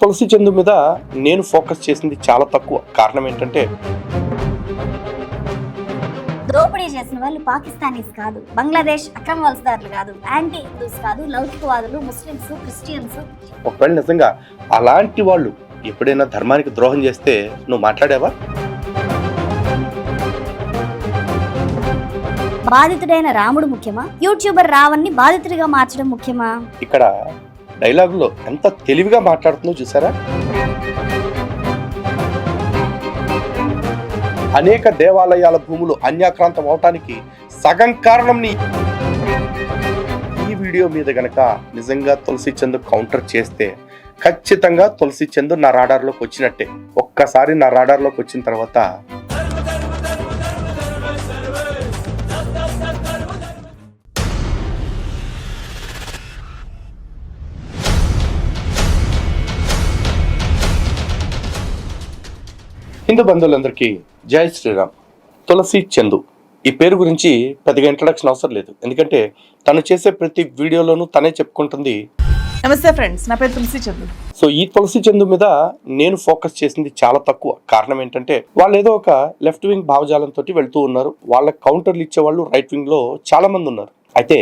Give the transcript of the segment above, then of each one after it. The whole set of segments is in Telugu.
తులసి చందు మీద నేను ఫోకస్ చేసింది చాలా తక్కువ. కారణం ఏంటంటే, దోపిడీ చేసిన వాళ్ళు పాకిస్తానీస్ కాదు, బంగ్లాదేశ్ అక్రమ వలసదారులు కాదు, యాంటీ హిందూస్ కాదు, లౌకికవాదులు, ముస్లిమ్స్, క్రిస్టియన్స్. ఒకవేళ నిజంగా అలాంటి వాళ్ళు ఎప్పుడైనా ధర్మానికి ద్రోహం చేస్తే నువ్వు మాట్లాడావా? బాధితుడైన రాముడు ముఖ్యమా, యూట్యూబర్ రావణ్ణి బాధితుడిగా మార్చడం ముఖ్యమా? ఇక్కడ డైలాగులో ఎంత తెలివిగా మాట్లాడుతుందో చూసారా? అనేక దేవాలయాల భూములు అన్యాక్రాంతం అవటానికి సగం కారణం ఈ వీడియో మీద గనక నిజంగా తులసి చందు కౌంటర్ చేస్తే ఖచ్చితంగా తులసి చందు నా రాడార్లోకి వచ్చినట్టే. ఒక్కసారి నా రాడార్లోకి వచ్చిన తర్వాత హిందూ బంధువులందరికీ జై శ్రీరామ్. తులసి చందు ఈ పేరు గురించి పెద్దగా ఇంట్రడక్షన్ అవసరం లేదు, ఎందుకంటే తను చేసే ప్రతి వీడియోలోనూ తనే చెప్పుకుంటుంది. నమస్తే ఫ్రెండ్స్, నా పేరు తులసి చందు. సో ఈ తులసి చందు మీద నేను ఫోకస్ చేసింది చాలా తక్కువ. కారణం ఏంటంటే, వాళ్ళు ఏదో ఒక లెఫ్ట్ వింగ్ భావజాలంతో వెళ్తూ ఉన్నారు. వాళ్ళ కౌంటర్లు ఇచ్చేవాళ్ళు రైట్ వింగ్ లో చాలా మంది ఉన్నారు. అయితే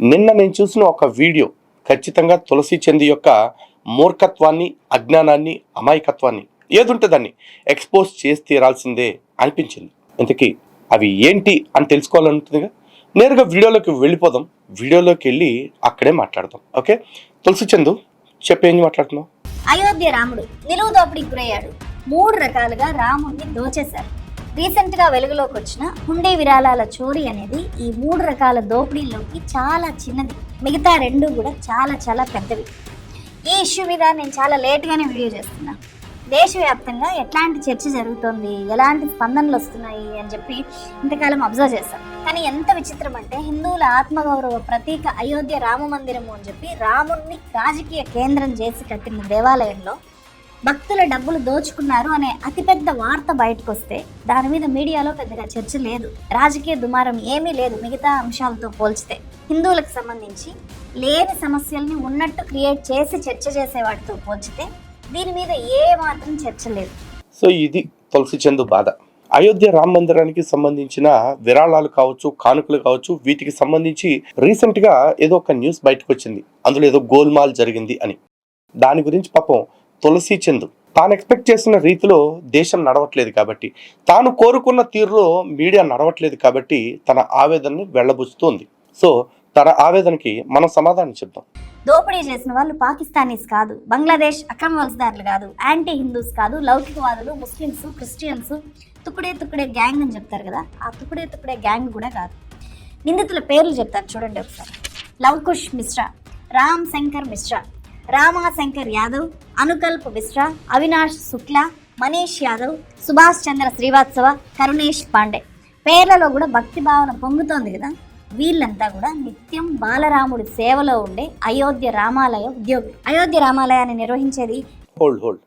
నిన్న నేను చూసిన ఒక వీడియో ఖచ్చితంగా తులసి చందు యొక్క మూర్ఖత్వాన్ని, అజ్ఞానాన్ని, అమాయకత్వాన్ని ఏదుంటే దాన్ని ఎక్స్పోజ్ చేసి తీరాల్సిందే అనిపించింది. ఇంతకీ అవి ఏంటి అని తెలుసుకోవాలనుంటుందిగా. నేరుగా వీడియోలోకి వెళ్ళిపోదాం. వీడియోలోకి వెళ్ళి అక్కడే మాట్లాడదాం. ఓకే, తులసి చందు చెప్పేం మాట్లాడుతున్నావు? అయోధ్య రాముడు నిలువు దోపిడీకి గురయ్యాడు. 3 రకాలుగా రాముడిని దోచేశారు. రీసెంట్ గా వెలుగులోకి వచ్చిన హుండీ విరాళాల చోరీ అనేది ఈ 3 రకాల దోపిడీల్లోకి చాలా చిన్నది. మిగతా 2 కూడా చాలా చాలా పెద్దవి. ఈ ఇష్యూ మీద నేను చాలా లేట్గానే వీడియో చేస్తున్నా. దేశవ్యాప్తంగా ఎట్లాంటి చర్చ జరుగుతోంది, ఎలాంటి స్పందనలు వస్తున్నాయి అని చెప్పి ఇంతకాలం అబ్జర్వ్ చేస్తాం. కానీ ఎంత విచిత్రం అంటే, హిందువుల ఆత్మగౌరవ ప్రతీక అయోధ్య రామ మందిరము అని చెప్పి రాముడిని రాజకీయ కేంద్రం చేసి కట్టిన దేవాలయంలో భక్తుల డబ్బులు దోచుకున్నారు అనే అతిపెద్ద వార్త బయటకు వస్తే దాని మీద మీడియాలో పెద్దగా చర్చ లేదు, రాజకీయ దుమారం ఏమీ లేదు. మిగతా అంశాలతో పోల్చితే హిందువులకు సంబంధించి లేని సమస్యల్ని ఉన్నట్టు క్రియేట్ చేసి చర్చ చేసే వాటితో పోల్చితే దీని మీద ఏ మాత్రం చర్చ లేదు. సో ఇది తులసి చందు బాధ. అయోధ్య రామ మందిరానికి సంబంధించిన విరాళాలు కావచ్చు, కానుకలు కావచ్చు, వీటికి సంబంధించి రీసెంట్ గా ఏదో ఒక న్యూస్ బయటకు వచ్చింది. అందులో ఏదో గోల్మాల్ జరిగింది అని. దాని గురించి పాపం తులసి చందు తాను ఎక్స్పెక్ట్ చేసిన రీతిలో దేశం నడవట్లేదు కాబట్టి, తాను కోరుకున్న తీరులో మీడియా నడవట్లేదు కాబట్టి తన ఆవేదనని వెళ్ళబుచ్చుతోంది. సో తన ఆవేదనకి మనం సమాధానం చెప్దాం. దోపిడీ చేసిన వాళ్ళు పాకిస్తానీస్ కాదు, బంగ్లాదేశ్ అక్రమ వలసదారులు కాదు, యాంటీ హిందూస్ కాదు, లౌకికవాదులు, ముస్లిమ్స్, క్రిస్టియన్స్, తుక్కుడే గ్యాంగ్ అని చెప్తారు కదా, ఆ తుక్కుడే గ్యాంగ్ కూడా కాదు. నిందితుల పేర్లు చెప్తారు చూడండి ఒకసారి. లవకుష్ మిశ్రా, రామ్ శంకర్ మిశ్రా, రామాశంకర్ యాదవ్, అనుకల్ప్ మిశ్రా, అవినాష్ శుక్లా, మనీష్ యాదవ్, సుభాష్ చంద్ర శ్రీవాత్సవ, కరుణేష్ పాండే. పేర్లలో కూడా భక్తి భావన పొంగుతోంది కదా. వీళ్ళంతా కూడా నిత్యం బాలరాముడి సేవలో ఉండే అయోధ్య రామాలయ ఉద్యోగులు. అయోధ్య రామాలయాన్ని నిర్వహించేది హోల్డ్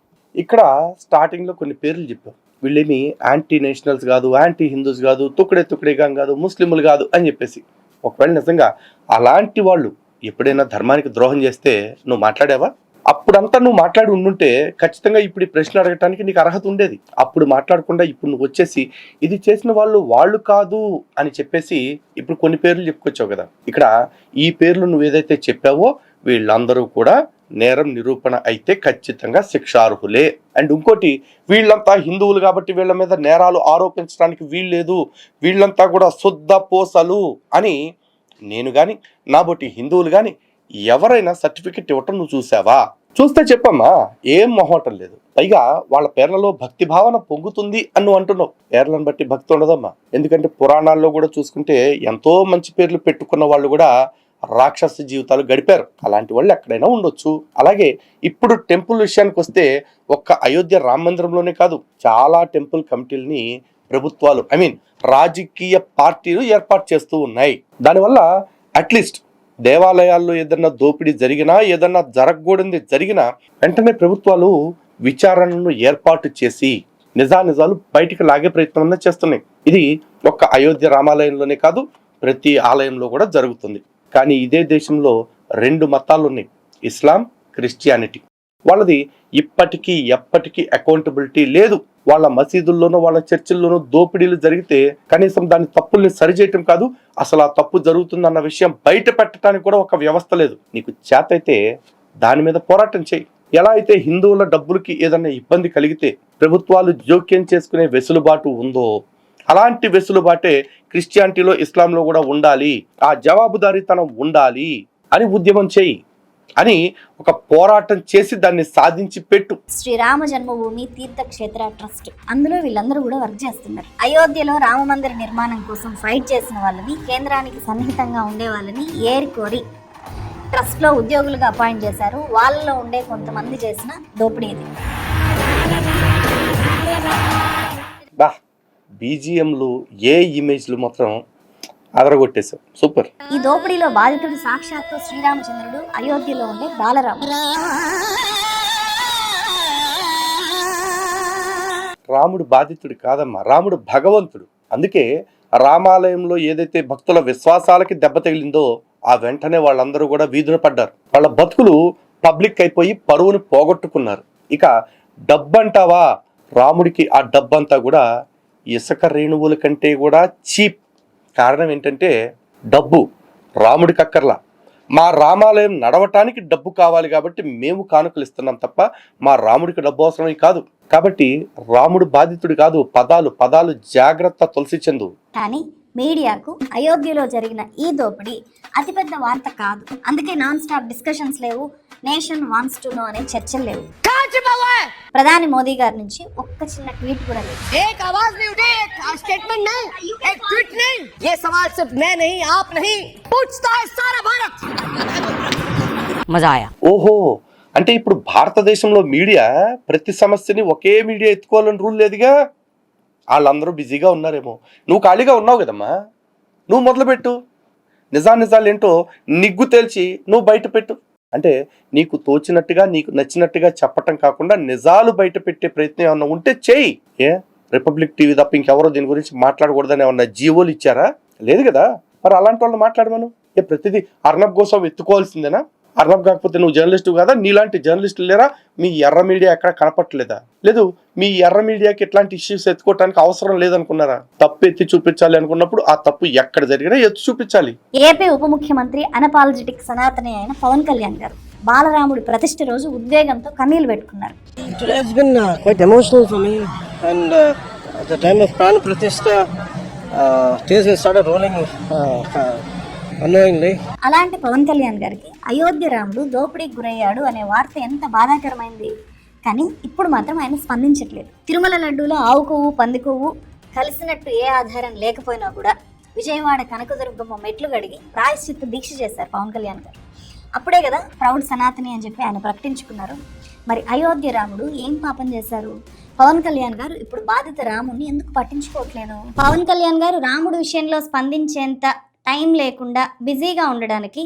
ఇక్కడ స్టార్టింగ్ లో కొన్ని పేర్లు చెప్పాం. వీళ్ళేమి యాంటీ నేషనల్స్ కాదు, యాంటీ హిందూస్ కాదు, తుక్కుడే కాదు, ముస్లింలు కాదు అని చెప్పేసి. ఒకవేళ నిజంగా అలాంటి వాళ్ళు ఎప్పుడైనా ధర్మానికి ద్రోహం చేస్తే నువ్వు మాట్లాడావా? అప్పుడంతా నువ్వు మాట్లాడి ఉండుంటే ఖచ్చితంగా ఇప్పుడు ఈ ప్రశ్న అడగటానికి నీకు అర్హత ఉండేది. అప్పుడు మాట్లాడకుండా ఇప్పుడు నువ్వు వచ్చేసి ఇది చేసిన వాళ్ళు కాదు అని చెప్పేసి ఇప్పుడు కొన్ని పేర్లు చెప్పుకొచ్చావు కదా. ఇక్కడ ఈ పేర్లు నువ్వు ఏదైతే చెప్పావో వీళ్ళందరూ కూడా నేరం నిరూపణ అయితే ఖచ్చితంగా శిక్షార్హులే. అండ్ ఇంకోటి, వీళ్ళంతా హిందువులు కాబట్టి వీళ్ళ మీద నేరాలు ఆరోపించడానికి వీల్లేదు, వీళ్ళంతా కూడా శుద్ధ పోసలు అని నేను కానీ నాబోటి హిందువులు కానీ ఎవరైనా సర్టిఫికెట్ ఇవ్వటం నువ్వు చూసావా? చూస్తే చెప్పమ్మా, ఏం మొహోటం లేదు. పైగా వాళ్ళ పేర్లలో భక్తి భావన పొంగుతుంది అని నువ్వు అంటున్నావు. పేర్లను బట్టి భక్తి ఉండదమ్మా. ఎందుకంటే పురాణాల్లో కూడా చూసుకుంటే ఎంతో మంచి పేర్లు పెట్టుకున్న వాళ్ళు కూడా రాక్షస జీవితాలు గడిపారు. అలాంటి వాళ్ళు ఎక్కడైనా ఉండొచ్చు. అలాగే ఇప్పుడు టెంపుల్ విషయానికి వస్తే ఒక్క అయోధ్య రామ మందిరంలోనే కాదు, చాలా టెంపుల్ కమిటీలని ప్రభుత్వాలు రాజకీయ పార్టీలు ఏర్పాటు చేస్తూ ఉన్నాయి. దానివల్ల అట్లీస్ట్ దేవాలయాల్లో ఏదన్నా దోపిడీ జరిగినా, ఏదన్నా జరగకూడదు జరిగినా వెంటనే ప్రభుత్వాలు విచారణను ఏర్పాటు చేసి నిజాలు బయటికి లాగే ప్రయత్నం చేస్తున్నాయి. ఇది ఒక్క అయోధ్య రామాలయంలోనే కాదు, ప్రతి ఆలయంలో కూడా జరుగుతుంది. కానీ ఇదే దేశంలో 2 మతాలు ఉన్నాయి, ఇస్లాం, క్రిస్టియానిటీ. వాళ్ళది ఇప్పటికీ ఎప్పటికీ అకౌంటబిలిటీ లేదు. వాళ్ళ మసీదుల్లోనూ వాళ్ళ చర్చిల్లోనూ దోపిడీలు జరిగితే కనీసం దాని తప్పుల్ని సరిచేయటం కాదు, అసలు ఆ తప్పు జరుగుతుందన్న విషయం బయట పెట్టడానికి కూడా ఒక వ్యవస్థ లేదు. నీకు చేతైతే దాని మీద పోరాటం చేయి. ఎలా అయితే హిందువుల డబ్బులకి ఏదైనా ఇబ్బంది కలిగితే ప్రభుత్వాలు జోక్యం చేసుకునే వెసులుబాటు ఉందో, అలాంటి వెసులుబాటే క్రిస్టియానిటీలో, ఇస్లాంలో కూడా ఉండాలి. ఆ జవాబుదారీతనం ఉండాలి అని ఉద్యమం చేయి అని ఒక పోరాటం చేసి దాన్ని సాధించి పెట్టు. శ్రీరామ జన్మభూమి తీర్థక్షేత్ర ట్రస్ట్, అందులో వీళ్ళందరూ కూడా వర్క్ చేస్తున్నారు. అయోధ్యలో రామ మందిర నిర్మాణం కోసం ఫైట్ చేసిన వాళ్ళని, కేంద్రానికి సన్నిహితంగా ఉండే వాళ్ళని ఏరికోరి ట్రస్ట్ లో ఉద్యోగులుగా అపాయింట్ చేశారు. వాళ్ళలో ఉండే కొంతమంది చేసిన దోపిడీ ఇది. బా బీజిఎంలు, ఏ ఇమేజ్లు మాత్రం అదరగొట్టేశావు, సూపర్. ఈ దోపిడీలో బాధితుడు సాక్షాత్తు శ్రీరామచంద్రుడు, అయోధ్యలో ఉండే బాలరాముడు. రాముడు బాధితుడు కాదమ్మా, రాముడు భగవంతుడు. అందుకే రామాలయంలో ఏదైతే భక్తుల విశ్వాసాలకి దెబ్బ తగిలిందో ఆ వెంటనే వాళ్ళందరూ కూడా వీధున పడ్డారు. వాళ్ళ బతుకులు పబ్లిక్ అయిపోయి పరువును పోగొట్టుకున్నారు. ఇక డబ్బంటావా, రాముడికి ఆ డబ్బంతా కూడా ఇసుక రేణువుల కంటే కూడా చీప్. కారణం ఏంటంటే డబ్బు రాముడికి అక్కర్లా. మా రామాలయం నడవటానికి డబ్బు కావాలి కాబట్టి మేము కానుకలు ఇస్తున్నాం తప్ప మా రాముడికి డబ్బు అవసరమే కాదు. కాబట్టి రాముడు బాధితుడు కాదు. పదాలు జాగ్రత్త తులసి చందు. కానీ మీడియాకు అయోధ్యలో జరిగిన ఈ దోపిడీ అతిపెద్ద వార్త కాదు. అందుకే నాన్ స్టాప్ డిస్కషన్స్ లేవు, నేషన్ వాంట్స్ టు నో అనే చర్చలు లేవు. ప్రధాని మోదీ గారి నుంచి ఒక్క చిన్న ట్వీట్ కూడా లేదు. एक आवाज नहीं उठी, एक स्टेटमेंट नहीं, एक ट्वीट नहीं। ये सवाल सिर्फ मैं नहीं, आप नहीं, पूछता है सारा भारत। मजा आया। ఓహో, అంటే ఇప్పుడు భారతదేశంలో మీడియా ప్రతి సమస్యని ఒకే మీడియా ఎత్తుకోవాలని రూల్ లేదుగా. వాళ్ళందరూ బిజీగా ఉన్నారేమో. నువ్వు ఖాళీగా ఉన్నావు కదమ్మా, నువ్వు మొదలుపెట్టు. నిజాలు ఏంటో నిగ్గు తేల్చి నువ్వు బయట పెట్టు. అంటే నీకు తోచినట్టుగా, నీకు నచ్చినట్టుగా చెప్పటం కాకుండా నిజాలు బయట పెట్టే ప్రయత్నం ఏమన్నా ఉంటే చేయి. రిపబ్లిక్ టీవీ తప్ప ఇంకెవరో దీని గురించి మాట్లాడకూడదని ఏమన్నా జీవోలు ఇచ్చారా? లేదు కదా. మరి అలాంటి వాళ్ళు మాట్లాడమను. ప్రతిదీ అర్నబ్ కోసం ఎత్తుకోవాల్సిందేనా? అర్నబ్ కాకపోతే నువ్వు జర్నలిస్టు కదా? నీలాంటి జర్నలిస్టులు లేరా? మీ ఎర్ర మీడియా ఎక్కడ కనపట్టలేదా? లేదు, మీ ఎర్ర మీడియాకి ఎట్లాంటి ఇష్యూస్ ఎత్తుకోవడానికి అవసరం లేదనుకున్నారా? తప్పు ఎత్తి చూపించాలి అనుకున్నప్పుడు ఆ తప్పు ఎక్కడ జరిగినా ఎత్తి చూపించాలి. ఏపీ ఉప ముఖ్యమంత్రి అనపాలజెటిక్ సనాతని అయిన పవన్ కళ్యాణ్ గారు బాలరాముడి ప్రతిష్ఠ రోజు ఉద్వేగంతో కన్నీళ్లు పెట్టుకున్నారు. Today has been quite emotional for me, and at the time of Pran Pratishtha, tears have started rolling unknowingly. అలాంటి పవన్ కళ్యాణ్ గారికి అయోధ్య రాముడు దోపిడీకి గురయ్యాడు అనే వార్త ఎంత బాధాకరమైంది. కానీ ఇప్పుడు మాత్రం ఆయన స్పందించట్లేదు. తిరుమల లడ్డూలో ఆవు కొవ్వు, పంది కొవ్వు కలిసినట్టు ఏ ఆధారం లేకపోయినా కూడా విజయవాడ కనకదుర్గమ్మ మెట్లు గడిగి ప్రాయశ్చిత్త దీక్ష చేశారు పవన్ కళ్యాణ్ గారు. అప్పుడే కదా ప్రౌఢ సనాతని అని చెప్పి ఆయన ప్రకటించుకున్నారు. మరి అయోధ్య రాముడు ఏం పాపం చేశారు? పవన్ కళ్యాణ్ గారు ఇప్పుడు బాధిత రాముడిని ఎందుకు పట్టించుకోవట్లేదు? పవన్ కళ్యాణ్ గారు రాముడు విషయంలో స్పందించేంత టైం లేకుండా బిజీగా ఉండడానికి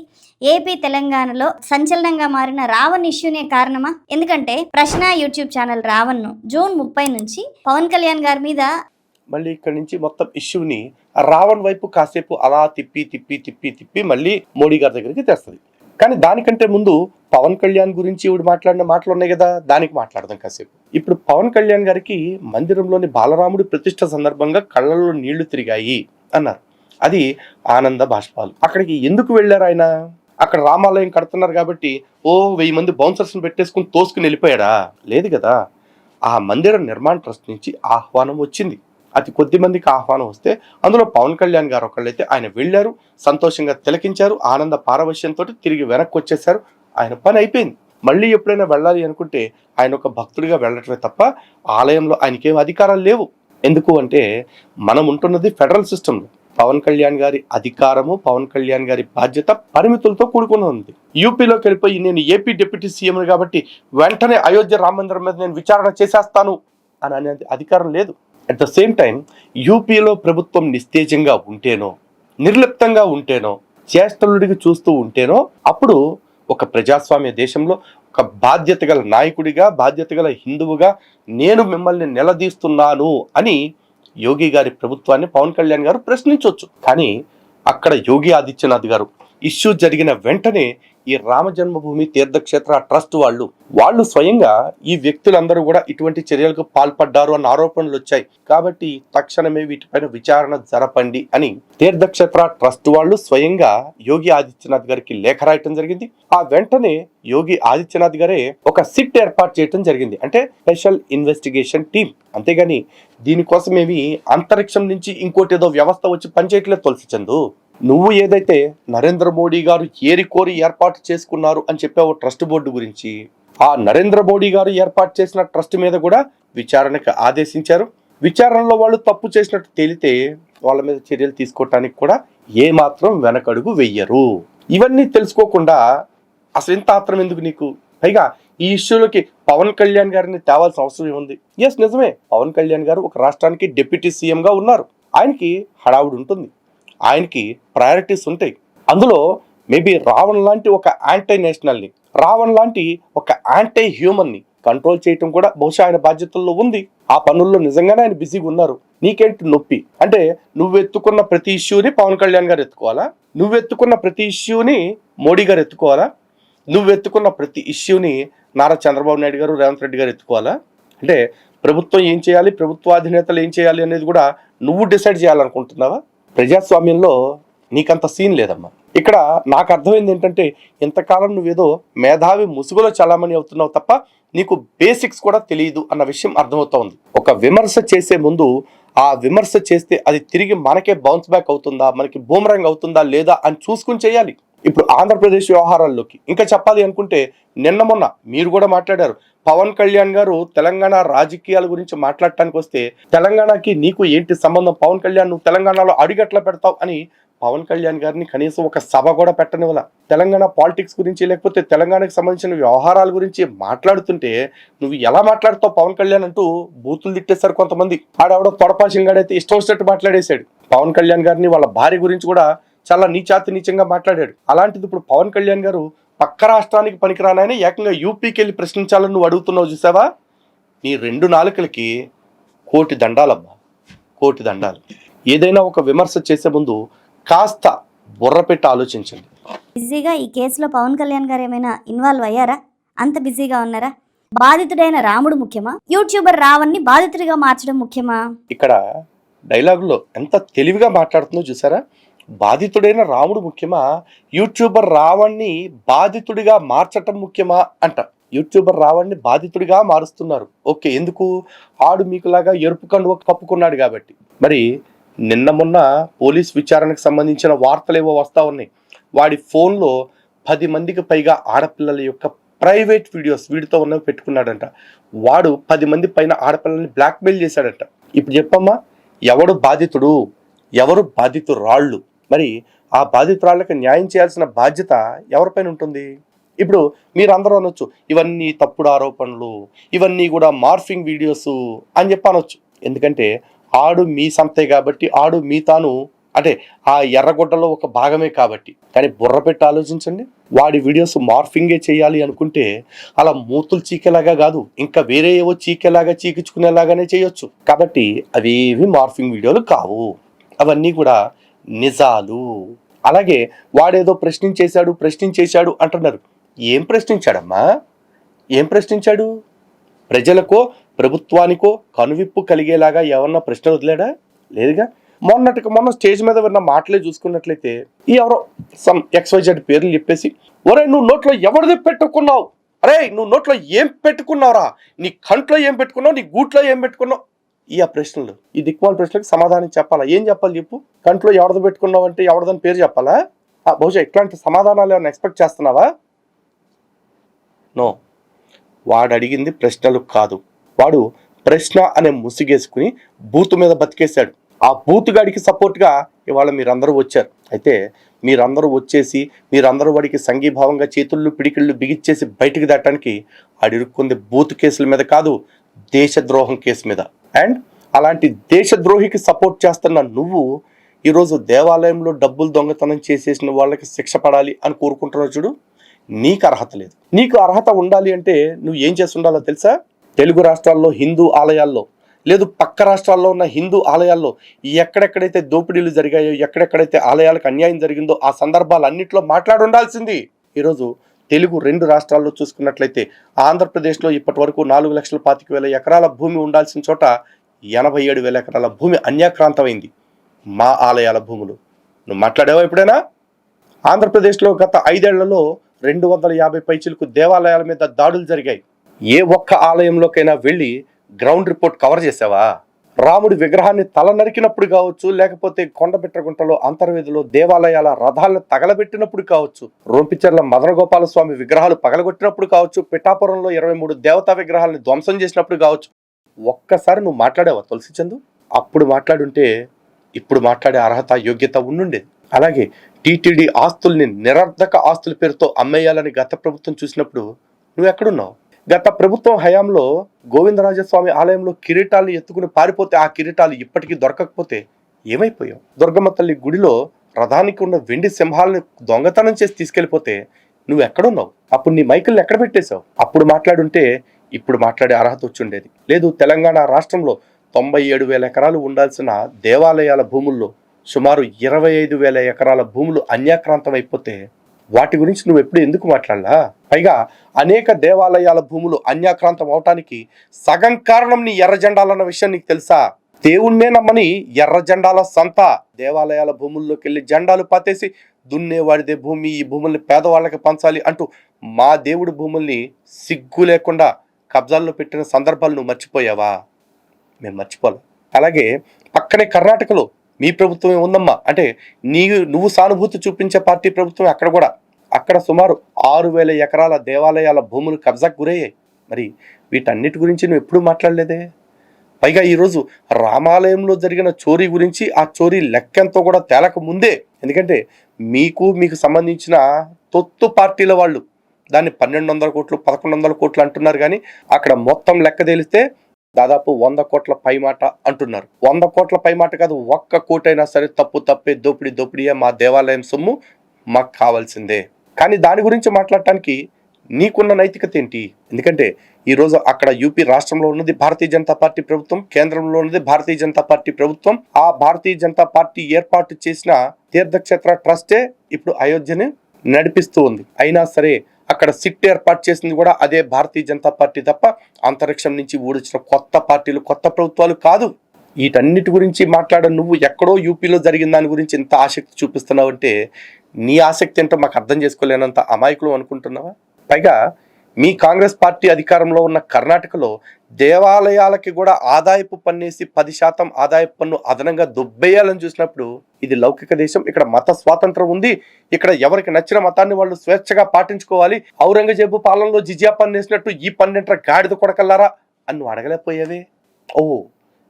ఏపీ తెలంగాణలో సంచలనంగా మారిన రావణ్ ఇష్యూనే కారణమా? ఎందుకంటే ప్రశ్న యూట్యూబ్ ఛానల్ రావణ్ను జూన్ 30 నుంచి పవన్ కళ్యాణ్ గారి మీద మళ్ళీ ఇక్కడ నుంచి మొత్తం ఇష్యూని రావణ్ వైపు కాసేపు అలా తిప్పి మళ్ళీ మోడీ గారి దగ్గరికి తెస్తుంది. కానీ దానికంటే ముందు పవన్ కళ్యాణ్ గురించి ఇప్పుడు మాట్లాడిన మాటలు ఉన్నాయి కదా, దానికి మాట్లాడదాం కాసేపు. ఇప్పుడు పవన్ కళ్యాణ్ గారికి మందిరంలోని బాలరాముడి ప్రతిష్ట సందర్భంగా కళ్ళల్లో నీళ్లు తిరిగాయి అన్నారు. అది ఆనంద బాష్పాలు. అక్కడికి ఎందుకు వెళ్ళారు ఆయన? అక్కడ రామాలయం కడుతున్నారు కాబట్టి 1000 మంది బౌన్సర్స్ పెట్టేసుకుని తోసుకుని వెళ్ళిపోయాడా? లేదు కదా. ఆ మందిర నిర్మాణ ట్రస్ట్ నుంచి ఆహ్వానం వచ్చింది. అతి కొద్ది మందికి ఆహ్వానం వస్తే అందులో పవన్ కళ్యాణ్ గారు ఒకళ్ళైతే ఆయన వెళ్ళారు, సంతోషంగా తిలకించారు, ఆనంద పారవశ్యంతో తిరిగి వెనక్కి వచ్చేసారు. ఆయన పని అయిపోయింది. మళ్ళీ ఎప్పుడైనా వెళ్ళాలి అనుకుంటే ఆయన ఒక భక్తుడిగా వెళ్ళటమే తప్ప ఆలయంలో ఆయనకేం అధికారాలు లేవు. ఎందుకు అంటే మనం ఉంటున్నది ఫెడరల్ సిస్టంలో. పవన్ కళ్యాణ్ గారి అధికారము, పవన్ కళ్యాణ్ గారి బాధ్యత పరిమితులతో కూడుకుని ఉంది. యూపీలోకి వెళ్ళిపోయి నేను ఏపీ డిప్యూటీ సీఎం కాబట్టి వెంటనే అయోధ్య రామ మందిరం మీద నేను విచారణ చేసేస్తాను అని అనేది అధికారం లేదు. అట్ ద సేమ్ టైం యూపీలో ప్రభుత్వం నిస్తేజంగా ఉంటేనో, నిర్లిప్తంగా ఉంటేనో, చేష్టలుడికి చూస్తూ ఉంటేనో అప్పుడు ఒక ప్రజాస్వామ్య దేశంలో ఒక బాధ్యత గల నాయకుడిగా, బాధ్యత గల హిందువుగా నేను మిమ్మల్ని నిలదీస్తున్నాను అని యోగి గారి ప్రభుత్వాన్ని పవన్ కళ్యాణ్ గారు ప్రశ్నించవచ్చు. కానీ అక్కడ యోగి ఆదిత్యనాథ్ గారు ఇష్యూ జరిగిన వెంటనే ఈ రామ జన్మభూమి తీర్థక్షేత్ర ట్రస్ట్ వాళ్ళు స్వయంగా ఈ వ్యక్తులందరూ కూడా ఇటువంటి చర్యలకు పాల్పడ్డారు అన్న ఆరోపణలు వచ్చాయి. కాబట్టి తక్షణమే వీటిపైన విచారణ జరపండి అని తీర్థక్షేత్ర ట్రస్ట్ వాళ్ళు స్వయంగా యోగి ఆదిత్యనాథ్ గారికి లేఖ రాయటం జరిగింది. ఆ వెంటనే యోగి ఆదిత్యనాథ్ గారే ఒక సిట్ ఏర్పాటు చేయడం జరిగింది, అంటే స్పెషల్ ఇన్వెస్టిగేషన్ టీం. అంతేగాని దీనికోసమేమి అంతరిక్షం నుంచి ఇంకోటి ఏదో వ్యవస్థ వచ్చి పనిచేయట్లేదు తులసి చందు. నువ్వు ఏదైతే నరేంద్ర మోడీ గారు కోరి ఏర్పాటు చేసుకున్నారు అని చెప్పావు ట్రస్ట్ బోర్డు గురించి, ఆ నరేంద్ర మోడీ గారు ఏర్పాటు చేసిన ట్రస్ట్ మీద కూడా విచారణకు ఆదేశించారు. విచారణలో వాళ్ళు తప్పు చేసినట్టు తేలితే వాళ్ళ మీద చర్యలు తీసుకోవటానికి కూడా ఏమాత్రం వెనకడుగు వెయ్యరు. ఇవన్నీ తెలుసుకోకుండా అసలు ఎంత ఆత్రం ఎందుకు నీకు? పైగా ఈ ఇష్యూలోకి పవన్ కళ్యాణ్ గారిని తేవాల్సిన అవసరం ఏముంది? ఎస్, నిజమే, పవన్ కళ్యాణ్ గారు ఒక రాష్ట్రానికి డిప్యూటీ సీఎం గా ఉన్నారు. ఆయనకి హడావుడి ఉంటుంది, ఆయనకి ప్రయారిటీస్ ఉంటాయి. అందులో మేబీ రావణ్ లాంటి ఒక యాంటీ నేషనల్ని, రావణ్ లాంటి ఒక యాంటీ హ్యూమన్ని కంట్రోల్ చేయటం కూడా బహుశా ఆయన బాధ్యతల్లో ఉంది. ఆ పనుల్లో నిజంగానే ఆయన బిజీగా ఉన్నారు. నీకేంటి నొప్పి అంటే నువ్వెత్తుకున్న ప్రతి ఇష్యూని పవన్ కళ్యాణ్ గారు ఎత్తుకోవాలా? నువ్వెత్తుకున్న ప్రతి ఇష్యూని మోడీ గారు ఎత్తుకోవాలా? నువ్వెత్తుకున్న ప్రతి ఇష్యూని నారా చంద్రబాబు నాయుడు గారు, రేవంత్ రెడ్డి గారు ఎత్తుకోవాలా? అంటే ప్రభుత్వం ఏం చేయాలి, ప్రభుత్వాధినేతలు ఏం చేయాలి అనేది కూడా నువ్వు డిసైడ్ చేయాలనుకుంటున్నావా? ప్రజాస్వామ్యంలో నీకంత సీన్ లేదమ్మా. ఇక్కడ నాకు అర్థమైంది ఏంటంటే ఇంతకాలం నువ్వేదో మేధావి ముసుగులో చలామణి అవుతున్నావు తప్ప నీకు బేసిక్స్ కూడా తెలియదు అన్న విషయం అర్థమవుతా ఉంది. ఒక విమర్శ చేసే ముందు ఆ విమర్శ చేస్తే అది తిరిగి మనకే బౌన్స్ బ్యాక్ అవుతుందా, మనకి బూమరంగ్ అవుతుందా లేదా అని చూసుకుని చేయాలి. ఇప్పుడు ఆంధ్రప్రదేశ్ వ్యవహారాల్లోకి ఇంకా చెప్పాలి అనుకుంటే నిన్న మొన్న మీరు కూడా మాట్లాడారు. పవన్ కళ్యాణ్ గారు తెలంగాణ రాజకీయాల గురించి మాట్లాడటానికి వస్తే తెలంగాణకి నీకు ఏంటి సంబంధం? పవన్ కళ్యాణ్ నువ్వు తెలంగాణలో అడుగట్లా పెడతావు అని పవన్ కళ్యాణ్ గారిని కనీసం ఒక సభ కూడా పెట్టనివ్వాల. తెలంగాణ పాలిటిక్స్ గురించి లేకపోతే తెలంగాణకు సంబంధించిన వ్యవహారాల గురించి మాట్లాడుతుంటే నువ్వు ఎలా మాట్లాడుతావు పవన్ కళ్యాణ్ అంటూ బూతులు తిట్టేశారు కొంతమంది. ఆడెవడో తొడపాసింగాడైతే ఇష్టం వచ్చినట్టు మాట్లాడేశాడు. పవన్ కళ్యాణ్ గారిని వాళ్ళ భార్య గురించి కూడా చాలా నీచాతి-నీచంగా మాట్లాడాడు. అలాంటిది ఇప్పుడు పవన్ కళ్యాణ్ గారు పక్క రాష్ట్రానికి పనికిరానని ఏకంగా యూపీకి వెళ్ళి ప్రశ్నించాలని నువ్వు అడుగుతున్నావు చూసావా? నీ 2 నాలుకలకి కోటి దండాలమ్మా, కోటి దండాలు. ఏదైనా ఒక విమర్శ చేసే ముందు కాస్త బుర్ర పెట్టి ఆలోచించండి. బిజీగా ఈ కేసులో పవన్ కళ్యాణ్ గారు ఏమైనా ఇన్వాల్వ్ అయ్యారా? అంత బిజీగా ఉన్నారా? బాధితుడైన రాముడు ముఖ్యమా, యూట్యూబర్ రావణ్ణి బాధితుడిగా మార్చడం ముఖ్యమా? ఇక్కడ డైలాగులో ఎంత తెలివిగా మాట్లాడుతుందో చూసారా? బాధితుడైన రాముడు ముఖ్యమా, యూట్యూబర్ రావణ్ణి బాధితుడిగా మార్చటం ముఖ్యమా అంట. యూట్యూబర్ రావణ్ణి బాధితుడిగా మారుస్తున్నారు. ఓకే, ఎందుకు? ఆడు మీకులాగా ఎరుపు కండువ కప్పుకున్నాడు కాబట్టి. మరి నిన్న మొన్న పోలీస్ విచారణకు సంబంధించిన వార్తలు ఏవో వస్తా ఉన్నాయి. వాడి ఫోన్లో 10 మందికి పైగా ఆడపిల్లల యొక్క ప్రైవేట్ వీడియోస్ వీడితో ఉన్నవి పెట్టుకున్నాడంట. వాడు 10 మంది పైన ఆడపిల్లల్ని బ్లాక్మెయిల్ చేశాడంట. ఇప్పుడు చెప్పమ్మా, ఎవడు బాధితుడు, ఎవరు బాధితురాళ్ళు? మరి ఆ బాధితురాళ్ళకి న్యాయం చేయాల్సిన బాధ్యత ఎవరిపైన ఉంటుంది? ఇప్పుడు మీరందరూ అనొచ్చు ఇవన్నీ తప్పుడు ఆరోపణలు, ఇవన్నీ కూడా మార్ఫింగ్ వీడియోస్ అని చెప్పి అనొచ్చు. ఎందుకంటే ఆడు మీ సంతే కాబట్టి, ఆడు మీ తాను అంటే ఆ ఎర్రగొడ్డలో ఒక భాగమే కాబట్టి. కానీ బుర్ర పెట్టి ఆలోచించండి, వాడి వీడియోస్ మార్ఫింగే చేయాలి అనుకుంటే అలా మూతులు చీకేలాగా కాదు, ఇంకా వేరే ఏవో చీకేలాగా చీకించుకునేలాగానే చేయొచ్చు. కాబట్టి అవేవి మార్ఫింగ్ వీడియోలు కావు, అవన్నీ కూడా నిజాలు. అలాగే వాడేదో ప్రశ్నించేశాడు అంటున్నారు. ఏం ప్రశ్నించాడమ్మా? ఏం ప్రశ్నించాడు? ప్రజలకో ప్రభుత్వానికో కనువిప్పు కలిగేలాగా ఏమన్నా ప్రశ్న వదిలేడా? లేదుగా. మొన్నటికి మొన్న స్టేజ్ మీద విన్న మాటలే చూసుకున్నట్లయితే ఈ ఎవరో సమ్ XYZ పేర్లు చెప్పేసి, ఒరే నువ్వు నోట్లో ఎవరిది పెట్టుకున్నావు, అరే నువ్వు నోట్లో ఏం పెట్టుకున్నావురా, నీ కంట్లో ఏం పెట్టుకున్నావు, నీ గూట్లో ఏం పెట్టుకున్నావు, ఈ ఆ ప్రశ్నలు, ఈ దిక్మాల ప్రశ్నలకు సమాధానం చెప్పాలా? ఏం చెప్పాలి చెప్పు? కంట్లో ఎవరిది పెట్టుకున్నావు అంటే ఎవరిదని పేరు చెప్పాలా? బహుశా ఇట్లాంటి సమాధానాలు ఏమైనా ఎక్స్పెక్ట్ చేస్తున్నావా? నో. వాడు అడిగింది ప్రశ్నలు కాదు, వాడు ప్రశ్న అనే ముసిగేసుకుని బూతు మీద బతికేశాడు. ఆ బూతుగాడికి సపోర్ట్గా ఇవాళ మీరందరూ వచ్చారు. అయితే మీరందరూ వచ్చేసి మీరందరూ వాడికి సంఘీభావంగా చేతుళ్ళు పిడికిళ్ళు బిగిచ్చేసి బయటికి దాటానికి అడిరుక్కుంది బూతు కేసుల మీద కాదు, దేశద్రోహం కేసు మీద. అండ్ అలాంటి దేశద్రోహికి సపోర్ట్ చేస్తున్న నువ్వు ఈరోజు దేవాలయంలో డబ్బులు దొంగతనం చేసేసిన వాళ్ళకి శిక్ష పడాలి అని కోరుకుంటున్నావు చూడు, నీకు అర్హత లేదు. నీకు అర్హత ఉండాలి అంటే నువ్వు ఏం చేసి ఉండాలో తెలుసా? తెలుగు రాష్ట్రాల్లో హిందూ ఆలయాల్లో, లేదు పక్క రాష్ట్రాల్లో ఉన్న హిందూ ఆలయాల్లో ఎక్కడెక్కడైతే దోపిడీలు జరిగాయో, ఎక్కడెక్కడైతే ఆలయాలకు అన్యాయం జరిగిందో ఆ సందర్భాలన్నింటిలో మాట్లాడి ఉండాల్సింది. ఈరోజు తెలుగు 2 రాష్ట్రాల్లో చూసుకున్నట్లయితే ఆంధ్రప్రదేశ్లో ఇప్పటి వరకు 4,25,000 ఎకరాల భూమి ఉండాల్సిన చోట 87,000 ఎకరాల భూమి అన్యాక్రాంతమైంది. మా ఆలయాల భూములు. నువ్వు మాట్లాడావా ఎప్పుడైనా? ఆంధ్రప్రదేశ్లో గత 5 ఏళ్లలో 250 పైచిలకు దేవాలయాల మీద దాడులు జరిగాయి. ఏ ఒక్క ఆలయంలోకైనా వెళ్ళి గ్రౌండ్ రిపోర్ట్ కవర్ చేసావా? రాముడి విగ్రహాన్ని తల నరికినప్పుడు కావచ్చు, లేకపోతే కొండబిట్రగుంటలో అంతర్వేదిలో దేవాలయాల రథాలను తగలబెట్టినప్పుడు కావచ్చు, రొంపిచెర్ల మదనగోపాల స్వామి విగ్రహాలు పగలగొట్టినప్పుడు కావచ్చు, పిఠాపురంలో 23 దేవతా విగ్రహాలను ధ్వంసం చేసినప్పుడు కావచ్చు, ఒక్కసారి నువ్వు మాట్లాడావా తులసి చందు? అప్పుడు మాట్లాడుంటే ఇప్పుడు మాట్లాడే అర్హత, యోగ్యత ఉండుండేది. అలాగే టీటీడీ ఆస్తుల్ని నిరర్ధక ఆస్తుల పేరుతో అమ్మేయాలని గత ప్రభుత్వం చూసినప్పుడు నువ్వు ఎక్కడున్నావు? గత ప్రభుత్వం హయాంలో గోవిందరాజస్వామి ఆలయంలో కిరీటాలను ఎత్తుకుని పారిపోతే ఆ కిరీటాలు ఇప్పటికీ దొరకకపోతే ఏమైపోయావు? దుర్గమ్మ తల్లి గుడిలో రథానికి ఉన్న వెండి సింహాలను దొంగతనం చేసి తీసుకెళ్లిపోతే నువ్వు ఎక్కడున్నావు? అప్పుడు నీ మైకుల్ని ఎక్కడ పెట్టేశావు? అప్పుడు మాట్లాడుంటే ఇప్పుడు మాట్లాడే అర్హత వచ్చుండేది. లేదు, తెలంగాణ రాష్ట్రంలో 97,000 ఎకరాలు ఉండాల్సిన దేవాలయాల భూముల్లో సుమారు 25,000 ఎకరాల భూములు అన్యాక్రాంతం అయిపోతే వాటి గురించి నువ్వు ఎప్పుడు ఎందుకు మాట్లాడలా? పైగా అనేక దేవాలయాల భూములు అన్యాక్రాంతం అవటానికి సగం కారణం నీ ఎర్ర జెండాలన్న విషయం నీకు తెలుసా? దేవుణ్ణే నమ్మని ఎర్ర జెండాల సంత. దేవాలయాల భూముల్లోకి వెళ్ళి జెండాలు పాతేసి దున్నేవాడిదే భూమి, ఈ భూముల్ని పేదవాళ్ళకి పంచాలి అంటూ మా దేవుడి భూముల్ని సిగ్గు లేకుండా కబ్జాల్లో పెట్టిన సందర్భాలు నువ్వు మర్చిపోయావా? మేము మర్చిపోలే. అలాగే పక్కనే కర్ణాటకలో మీ ప్రభుత్వమే ఉందమ్మా, అంటే నువ్వు సానుభూతి చూపించే పార్టీ ప్రభుత్వం అక్కడ కూడా. అక్కడ సుమారు 6,000 ఎకరాల దేవాలయాల భూములు కబ్జాకు గురయ్యాయి. మరి వీటన్నిటి గురించి నువ్వు ఎప్పుడూ మాట్లాడలేదే. పైగా ఈరోజు రామాలయంలో జరిగిన చోరీ గురించి, ఆ చోరీ లెక్కెంతో కూడా తేలక ముందే, ఎందుకంటే మీకు సంబంధించిన తొత్తు పార్టీల వాళ్ళు దాన్ని 1,200 కోట్లు 1,100 కోట్లు అంటున్నారు, కానీ అక్కడ మొత్తం లెక్క తేలిస్తే దాదాపు 100 కోట్ల పైమాట అంటున్నారు. 100 కోట్ల పైమాట కాదు, 1 కోటి అయినా సరే తప్పే, దోపిడీయే, మా దేవాలయం సొమ్ము మాకు కావాల్సిందే. కానీ దాని గురించి మాట్లాడటానికి నీకున్న నైతికత ఏంటి? ఎందుకంటే ఈరోజు అక్కడ యూపీ రాష్ట్రంలో ఉన్నది భారతీయ జనతా పార్టీ ప్రభుత్వం, కేంద్రంలో ఉన్నది భారతీయ జనతా పార్టీ ప్రభుత్వం. ఆ భారతీయ జనతా పార్టీ ఏర్పాటు చేసిన తీర్థక్షేత్ర ట్రస్టే ఇప్పుడు అయోధ్యని నడిపిస్తూ ఉంది. అయినా సరే అక్కడ సిట్ ఏర్పాటు చేసింది కూడా అదే భారతీయ జనతా పార్టీ తప్ప అంతరిక్షం నుంచి ఊడొచ్చిన కొత్త పార్టీలు, కొత్త ప్రభుత్వాలు కాదు. వీటన్నిటి గురించి మాట్లాడ నువ్వు ఎక్కడో యూపీలో జరిగిన దాని గురించి ఇంత ఆసక్తి చూపిస్తున్నావు అంటే నీ ఆసక్తి ఏంటో మాకు అర్థం చేసుకోలేనంత అమాయకులు అనుకుంటున్నావా? పైగా మీ కాంగ్రెస్ పార్టీ అధికారంలో ఉన్న కర్ణాటకలో దేవాలయాలకి కూడా ఆదాయపు పన్నేసి 10% ఆదాయపు పన్ను అదనంగా దుబ్బేయాలని చూసినప్పుడు ఇది లౌకిక దేశం, ఇక్కడ మత స్వాతంత్రం ఉంది, ఇక్కడ ఎవరికి నచ్చిన మతాన్ని వాళ్ళు స్వేచ్ఛగా పాటించుకోవాలి, ఔరంగజేబు పాలనలో జిజియా పన్ను వేసినట్టు ఈ పన్నెంట్ర గాడిద కొడకల్లారా అని నువ్వు అడగలేకపోయావే.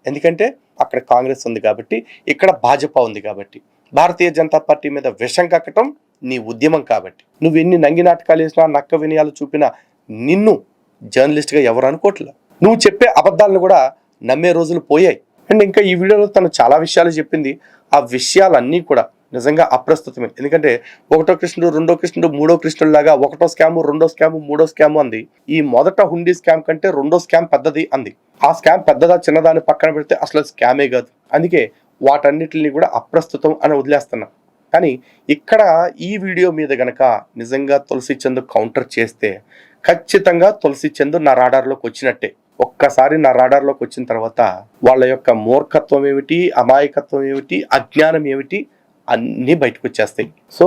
ఎందుకంటే అక్కడ కాంగ్రెస్ ఉంది కాబట్టి, ఇక్కడ భాజపా ఉంది కాబట్టి, భారతీయ జనతా పార్టీ మీద విషం కక్కటం నీ ఉద్యమం కాబట్టి. నువ్వు ఎన్ని నంగి నాటకాలు వేసినా, నక్క వినయాలు చూపినా నిన్ను జర్నలిస్ట్గా ఎవరు అనుకోవట్లే. నువ్వు చెప్పే అబద్ధాలను కూడా నమ్మే రోజులు పోయాయి. అండ్ ఇంకా ఈ వీడియోలో తను చాలా విషయాలు చెప్పింది. ఆ విషయాలన్నీ కూడా నిజంగా అప్రస్తుతమే. ఎందుకంటే 1వ కృష్ణుడు, 2వ కృష్ణుడు, 3వ కృష్ణుడు లాగా 1వ స్కాము, 2వ స్కాము, 3వ స్కాము అంది. ఈ మొదట హుండీ స్కామ్ కంటే 2వ స్కామ్ పెద్దది అంది. ఆ స్కామ్ పెద్దదా చిన్నదాన్ని పక్కన పెడితే అసలు స్కామే కాదు. అందుకే వాటన్నిటిని కూడా అప్రస్తుతం అని వదిలేస్తున్నా. కానీ ఇక్కడ ఈ వీడియో మీద గనక నిజంగా తులసి చందు కౌంటర్ చేస్తే ఖచ్చితంగా తులసి చందు నా రాడార్లోకి వచ్చినట్టే. ఒక్కసారి నా రాడార్లోకి వచ్చిన తర్వాత వాళ్ళ యొక్క మూర్ఖత్వం ఏమిటి, అమాయకత్వం ఏమిటి, అజ్ఞానం ఏమిటి అన్నీ బయటకు వచ్చేస్తాయి. సో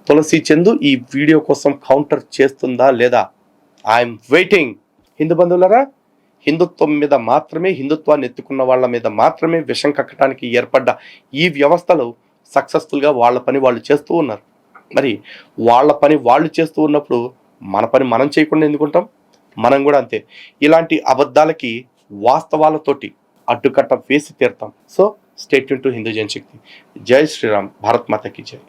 తులసి చందు ఈ వీడియో కోసం కౌంటర్ చేస్తుందా లేదా? I'm waiting. హిందూ బంధువులరా, హిందుత్వం మీద మాత్రమే, హిందుత్వాన్ని ఎత్తుకున్న వాళ్ళ మీద మాత్రమే విషం కక్కడానికి ఏర్పడ్డ ఈ వ్యవస్థలు సక్సెస్ఫుల్గా వాళ్ళ పని వాళ్ళు చేస్తూ ఉన్నారు. మరి వాళ్ళ పని వాళ్ళు చేస్తూ ఉన్నప్పుడు మన పని మనం చేయకుండా ఎందుకుంటాం? మనం కూడా అంతే. ఇలాంటి అబద్ధాలకి వాస్తవాలతోటి అడ్డుకట్ట వేసి తీరుతాం. So stay tune to Hindu Janashakti. జై శ్రీరామ్. భారత్ మాతకి జై.